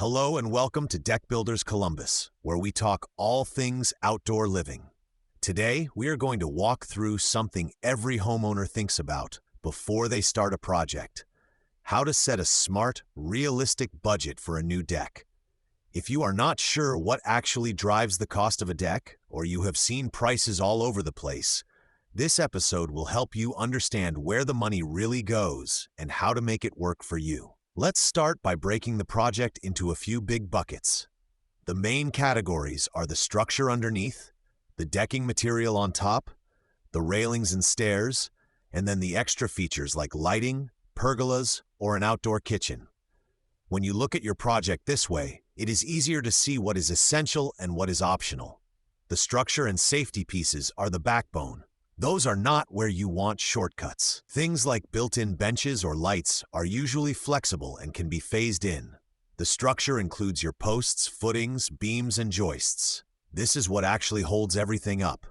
Hello and welcome to Deck Builders Columbus, where we talk all things outdoor living. Today, we are going to walk through something every homeowner thinks about before they start a project: how to set a smart, realistic budget for a new deck. If you are not sure what actually drives the cost of a deck, or you have seen prices all over the place, this episode will help you understand where the money really goes and how to make it work for you. Let's start by breaking the project into a few big buckets. The main categories are the structure underneath, the decking material on top, the railings and stairs, and then the extra features like lighting, pergolas, or an outdoor kitchen. When you look at your project this way, it is easier to see what is essential and what is optional. The structure and safety pieces are the backbone. Those are not where you want shortcuts. Things like built-in benches or lights are usually flexible and can be phased in. The structure includes your posts, footings, beams, and joists. This is what actually holds everything up.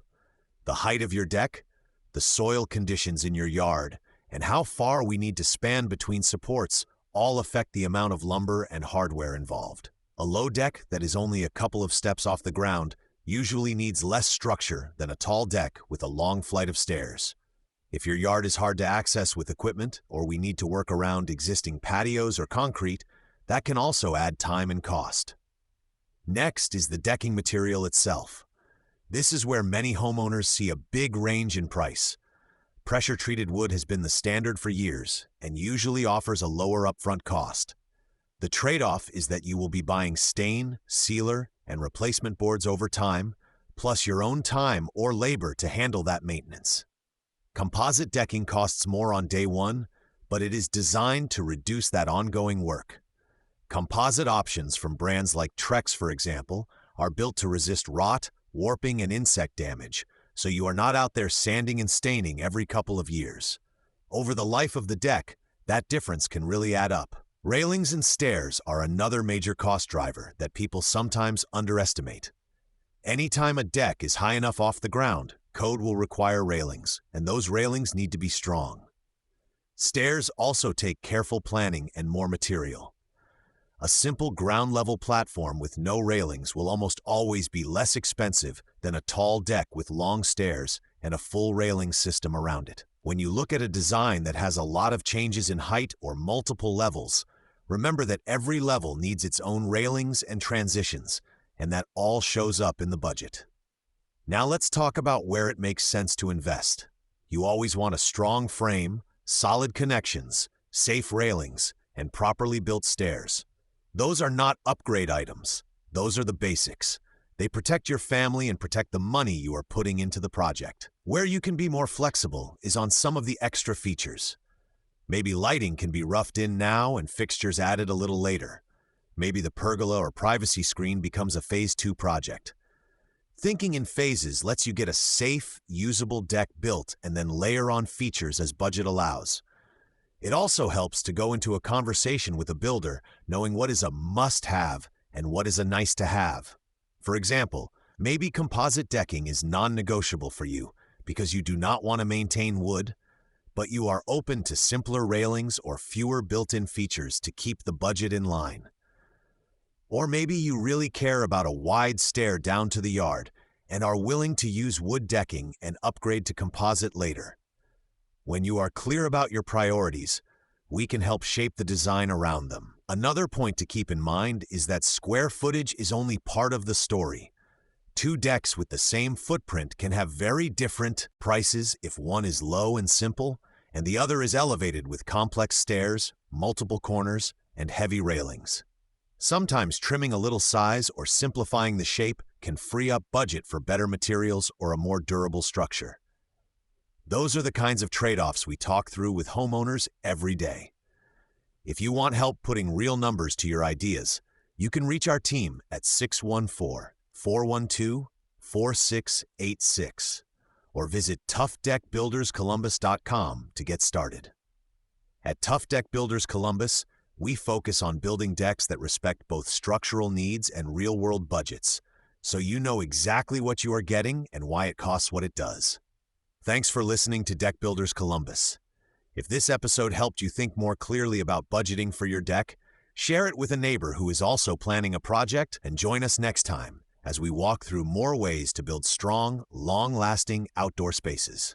The height of your deck, the soil conditions in your yard, and how far we need to span between supports all affect the amount of lumber and hardware involved. A low deck that is only a couple of steps off the ground usually needs less structure than a tall deck with a long flight of stairs. If your yard is hard to access with equipment, or we need to work around existing patios or concrete, that can also add time and cost. Next is the decking material itself. This is where many homeowners see a big range in price. Pressure-treated wood has been the standard for years and usually offers a lower upfront cost. The trade-off is that you will be buying stain, sealer, and replacement boards over time, plus your own time or labor to handle that maintenance. Composite decking costs more on day one, but it is designed to reduce that ongoing work. Composite options from brands like Trex, for example, are built to resist rot, warping, and insect damage, so you are not out there sanding and staining every couple of years. Over the life of the deck, that difference can really add up. Railings and stairs are another major cost driver that people sometimes underestimate. Anytime a deck is high enough off the ground, code will require railings, and those railings need to be strong. Stairs also take careful planning and more material. A simple ground-level platform with no railings will almost always be less expensive than a tall deck with long stairs and a full railing system around it. When you look at a design that has a lot of changes in height or multiple levels, remember that every level needs its own railings and transitions, and that all shows up in the budget. Now let's talk about where it makes sense to invest. You always want a strong frame, solid connections, safe railings, and properly built stairs. Those are not upgrade items. Those are the basics. They protect your family and protect the money you are putting into the project. Where you can be more flexible is on some of the extra features. Maybe lighting can be roughed in now and fixtures added a little later. Maybe the pergola or privacy screen becomes a Phase 2 project. Thinking in phases lets you get a safe, usable deck built and then layer on features as budget allows. It also helps to go into a conversation with a builder knowing what is a must-have and what is a nice-to-have. For example, maybe composite decking is non-negotiable for you because you do not want to maintain wood, but you are open to simpler railings or fewer built-in features to keep the budget in line. Or maybe you really care about a wide stair down to the yard and are willing to use wood decking and upgrade to composite later. When you are clear about your priorities, we can help shape the design around them. Another point to keep in mind is that square footage is only part of the story. Two decks with the same footprint can have very different prices if one is low and simple, and the other is elevated with complex stairs, multiple corners, and heavy railings. Sometimes trimming a little size or simplifying the shape can free up budget for better materials or a more durable structure. Those are the kinds of trade-offs we talk through with homeowners every day. If you want help putting real numbers to your ideas, you can reach our team at 614-412-4686 or visit toughdeckbuilderscolumbus.com to get started. At Tough Deck Builders Columbus, we focus on building decks that respect both structural needs and real-world budgets, so you know exactly what you are getting and why it costs what it does. Thanks for listening to Deck Builders Columbus. If this episode helped you think more clearly about budgeting for your deck, Share it with a neighbor who is also planning a project, and join us next time as we walk through more ways to build strong, long-lasting outdoor spaces.